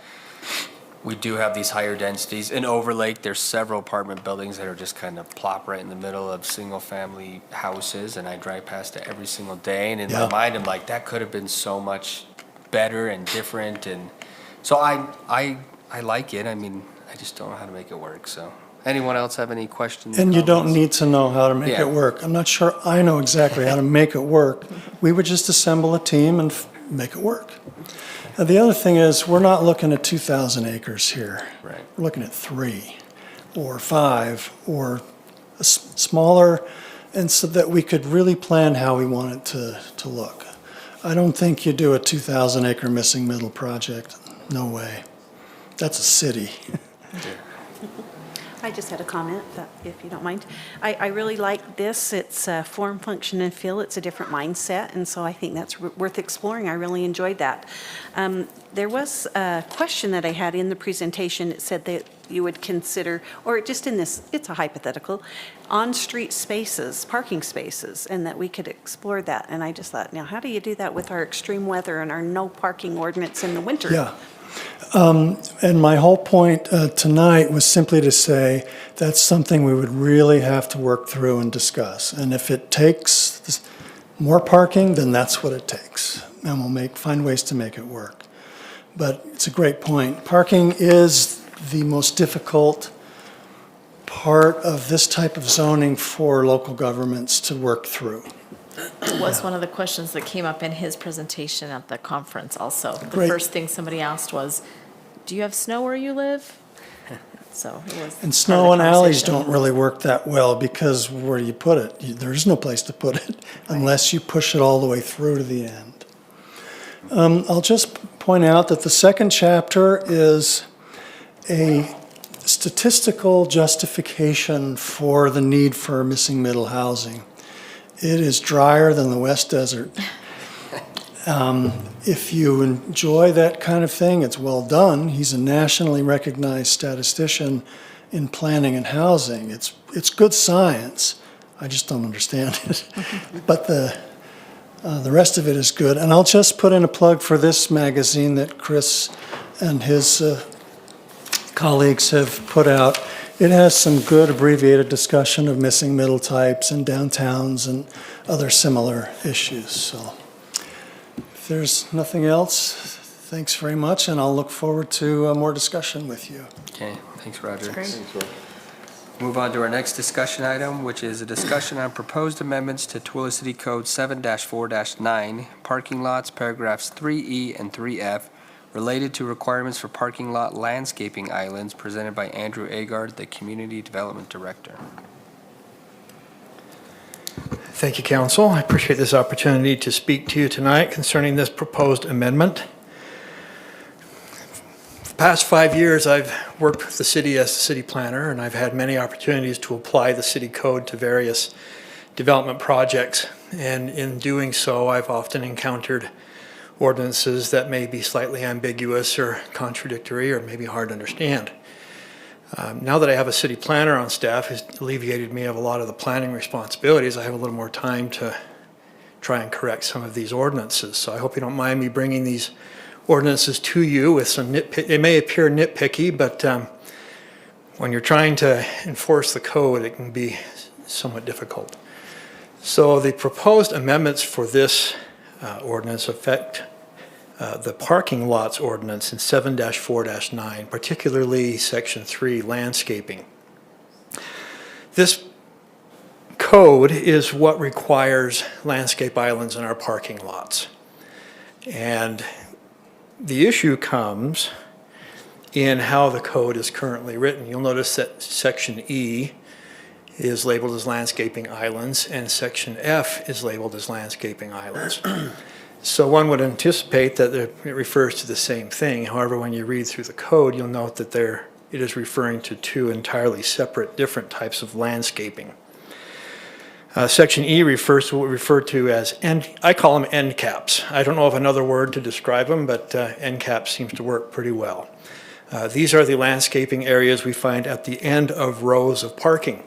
we do have these higher densities. In Overlake, there's several apartment buildings that are just kind of plop right in the middle of single-family houses, and I drive past it every single day, and in my mind, I'm like, that could have been so much better and different, and so I like it. I mean, I just don't know how to make it work, so. Anyone else have any questions? And you don't comments? need to know how to make Yeah. it work. I'm not sure I know exactly how to make it work. We would just assemble a team and make it work. And the other thing is, we're not looking at 2,000 acres here. Right. We're looking at 3 or 5 or smaller, and so that we could really plan how we want it to look. I don't think you do a 2,000 acre missing middle project. No way. That's a city. I just had a comment, if you don't mind. I really like this. It's form, function, and feel. It's a different mindset, and so I think that's worth exploring. I really enjoyed that. There was a question that I had in the presentation. It said that you would consider, or just in this, it's a hypothetical, on-street spaces, parking spaces, and that we could explore that. And I just thought, now, how do you do that with our extreme weather and our no parking ordinance in the winter? Yeah. And my whole point tonight was simply to say that's something we would really have to work through and discuss. And if it takes more parking, then that's what it takes. And we'll find ways to make it work. But it's a great point. Parking is the most difficult part of this type of zoning for local governments to work through. It was one of the questions that came up in his presentation at the conference also. The Great. first thing somebody asked was, do you have snow where you live? So it was. And snow and alleys don't really work that well because where do you put it? There's no place to put it unless you push it all the way through to the end. I'll just point out that the second chapter is a statistical justification for the need for missing middle housing. It is drier than the West Desert. If you enjoy that kind of thing, it's well done. He's a nationally recognized statistician in planning and housing. It's good science. I just don't understand it. But the rest of it is good. And I'll just put in a plug for this magazine that Chris and his colleagues have put out. It has some good abbreviated discussion of missing middle types and downtowns and other similar issues. So if there's nothing else, thanks very much, and I'll look forward to more discussion with you. Okay, thanks, Roger. Great. Move on to our next discussion item, which is a discussion on proposed amendments to Tooele City Code 7-4-9, parking lots, paragraphs 3E and 3F, related to requirements for parking lot landscaping islands, presented by Andrew Agard, the Community Development Director. Thank you, Council. I appreciate this opportunity to speak to you tonight concerning this proposed amendment. For the past 5 years, I've worked with the city as the city planner, and I've had many opportunities to apply the city code to various development projects. And in doing so, I've often encountered ordinances that may be slightly ambiguous or contradictory or maybe hard to understand. Now that I have a city planner on staff who's alleviated me of a lot of the planning responsibilities, I have a little more time to try and correct some of these ordinances. So I hope you don't mind me bringing these ordinances to you with some nitpick. They may appear nitpicky, but when you're trying to enforce the code, it can be somewhat difficult. So the proposed amendments for this ordinance affect the parking lots ordinance in 7-4-9, particularly section 3, landscaping. This code is what requires landscape islands in our parking lots. And the issue comes in how the code is currently written. You'll notice that section E is labeled as landscaping islands, and section F is labeled as landscaping islands. So one would anticipate that it refers to the same thing. However, when you read through the code, you'll note that it is referring to two entirely separate, different types of landscaping. Section E refers to what we refer to as I call them end caps. I don't know of another word to describe them, but end caps seems to work pretty well. These are the landscaping areas we find at the end of rows of parking.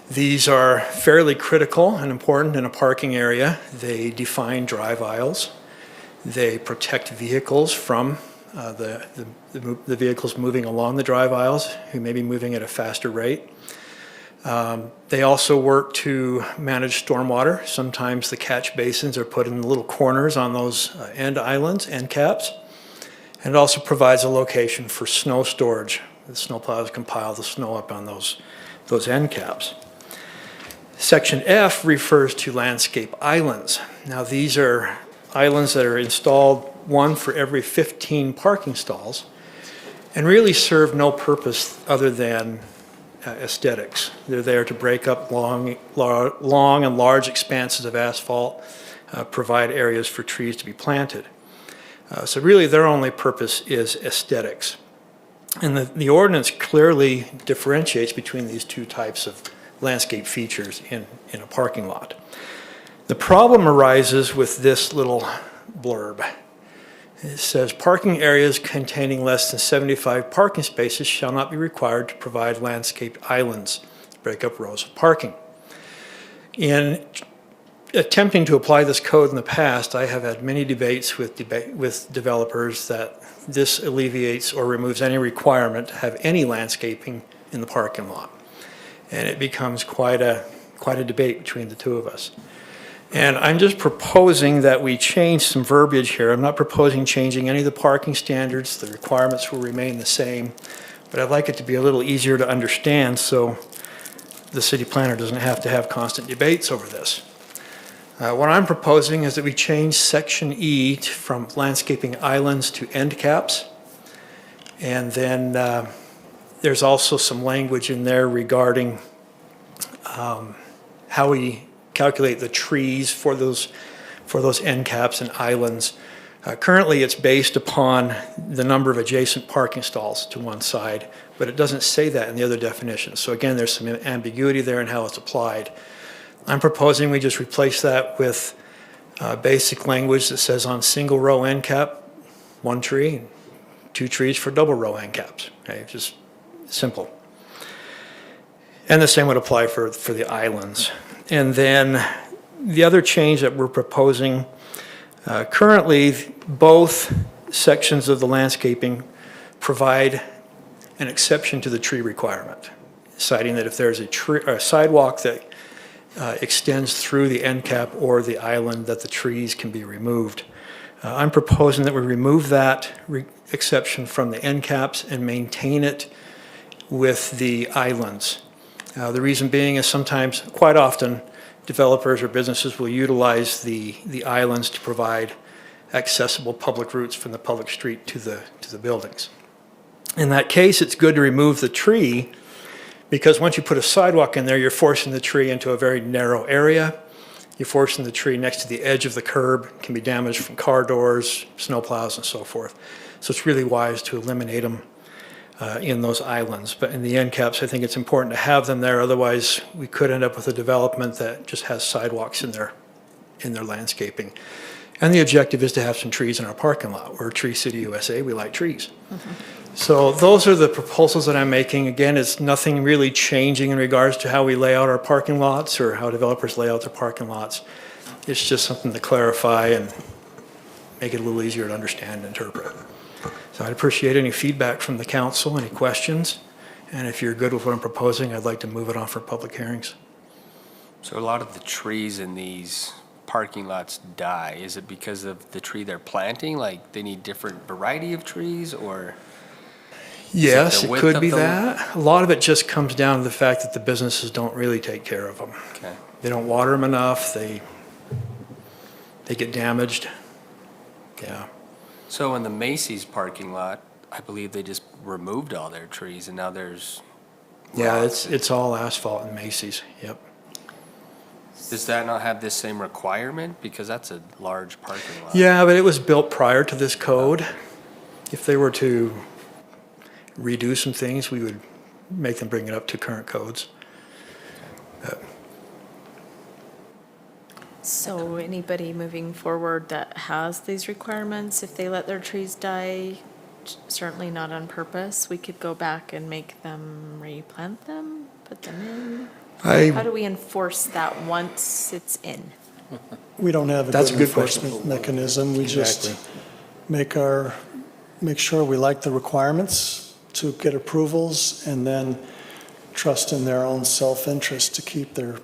These are fairly critical and important in a parking area. They define drive aisles. They protect vehicles from the vehicles moving along the drive aisles, who may be moving at a faster rate. They also work to manage stormwater. Sometimes the catch basins are put in little corners on those end islands, end caps. And it also provides a location for snow storage. The snowplows can pile the snow up on those end caps. Section F refers to landscape islands. Now these are islands that are installed, one for every 15 parking stalls, and really serve no purpose other than aesthetics. They're there to break up long and large expanses of asphalt, provide areas for trees to be planted. So really their only purpose is aesthetics. And the ordinance clearly differentiates between these two types of landscape features in a parking lot. The problem arises with this little blurb. It says, parking areas containing less than 75 parking spaces shall not be required to provide landscape islands to break up rows of parking. In attempting to apply this code in the past, I have had many debates with developers that this alleviates or removes any requirement to have any landscaping in the parking lot. And it becomes quite a debate between the two of us. And I'm just proposing that we change some verbiage here. I'm not proposing changing any of the parking standards. The requirements will remain the same. But I'd like it to be a little easier to understand so the city planner doesn't have to have constant debates over this. What I'm proposing is that we change section E from landscaping islands to end caps. And then there's also some language in there regarding how we calculate the trees for those end caps and islands. Currently, it's based upon the number of adjacent parking stalls to one side, but it doesn't say that in the other definitions. So again, there's some ambiguity there in how it's applied. I'm proposing we just replace that with basic language that says on single row end cap, 1 tree, and 2 trees for double row end caps. Okay, just simple. And the same would apply for the islands. And then the other change that we're proposing, currently both sections of the landscaping provide an exception to the tree requirement, citing that if there's a sidewalk that extends through the end cap or the island, that the trees can be removed. I'm proposing that we remove that exception from the end caps and maintain it with the islands. The reason being is sometimes, quite often, developers or businesses will utilize the islands to provide accessible public routes from the public street to the buildings. In that case, it's good to remove the tree, because once you put a sidewalk in there, you're forcing the tree into a very narrow area. You're forcing the tree next to the edge of the curb, can be damaged from car doors, snowplows, and so forth. So it's really wise to eliminate them in those islands. But in the end caps, I think it's important to have them there. Otherwise, we could end up with a development that just has sidewalks in their landscaping. And the objective is to have some trees in our parking lot. We're Tree City USA, we like trees. So those are the proposals that I'm making. Again, it's nothing really changing in regards to how we lay out our parking lots or how developers lay out their parking lots. It's just something to clarify and make it a little easier to understand and interpret. So I'd appreciate any feedback from the council, any questions. And if you're good with what I'm proposing, I'd like to move it on for public hearings. So a lot of the trees in these parking lots die. Is it because of the tree they're planting? Like they need different variety of trees, or? Yes, the it width could of be the- that. A lot of it just comes down to the fact that the businesses don't really take care of them. Okay. They don't water them enough, they get damaged. Yeah. So in the Macy's parking lot, I believe they just removed all their trees and now there's. Yeah, rocks. it's all asphalt in Macy's, yep. Does that not have this same requirement? Because that's a large parking lot. Yeah, but it was built prior to this code. If they were to redo some things, we would make them bring it up to current codes. So anybody moving forward that has these requirements, if they let their trees die, certainly not on purpose, we could go back and make them replant them, put them in? How do we enforce that once it's in? We don't have a That's good a good question. enforcement mechanism. We just make sure we like the requirements to get approvals and then trust in their own self-interest to keep their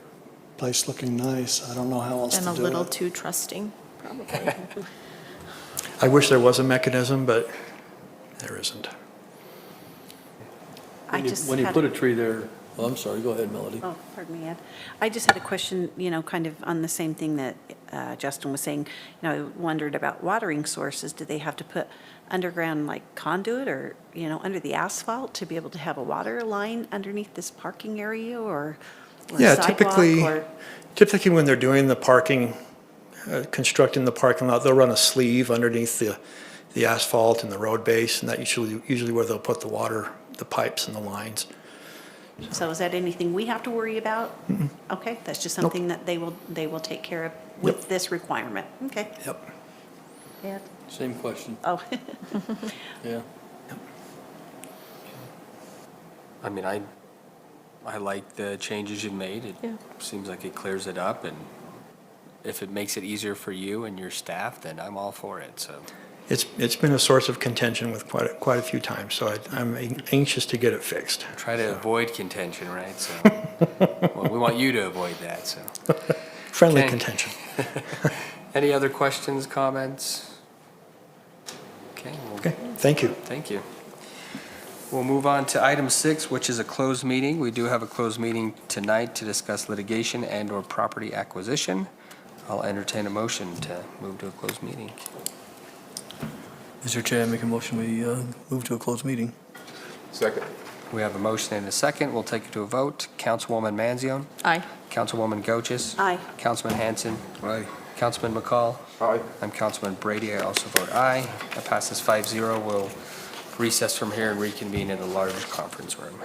place looking nice. I don't know how else to do And it. a little too trusting, probably. I wish there was a mechanism, but there isn't. When you put a tree there, oh, I'm sorry, go ahead, Melody. Oh, pardon me, Ed. I just had a question, kind of on the same thing that Justin was saying. I wondered about watering sources. Do they have to put underground like conduit or, under the asphalt to be able to have a water line underneath this parking area or Yeah, sidewalk? typically when they're doing the parking, constructing the parking lot, they'll run a sleeve underneath the the asphalt and the road base, and that usually where they'll put the water, the pipes and the lines. So is that anything we have to worry about? Okay, that's just something that they will take care of with this requirement. Okay. Yep. Yeah. Same question. Oh, Yeah. I mean, I like the changes you've made. It Yeah. seems like it clears it up, and if it makes it easier for you and your staff, then I'm all for it, so. It's been a source of contention with quite a few times, so I'm anxious to get it fixed. Try to avoid contention, right? So, well, we want you to avoid that, so. Friendly Okay. contention. Any other questions, comments? Okay, well, Okay, thank you. thank you. We'll move on to item 6, which is a closed meeting. We do have a closed meeting tonight to discuss litigation and/or property acquisition. I'll entertain a motion to move to a closed meeting. Mr. Chair, I make a motion, we move to a closed meeting. Second. We have a motion and a second. We'll take it to a vote. Councilwoman Manzione? Aye. Councilwoman Goches? aye. Councilman Hanson? Aye. Councilman McCall? Aye. I'm Councilman Brady. I also vote aye. That passes 5-0. We'll recess from here and reconvene in the large conference room.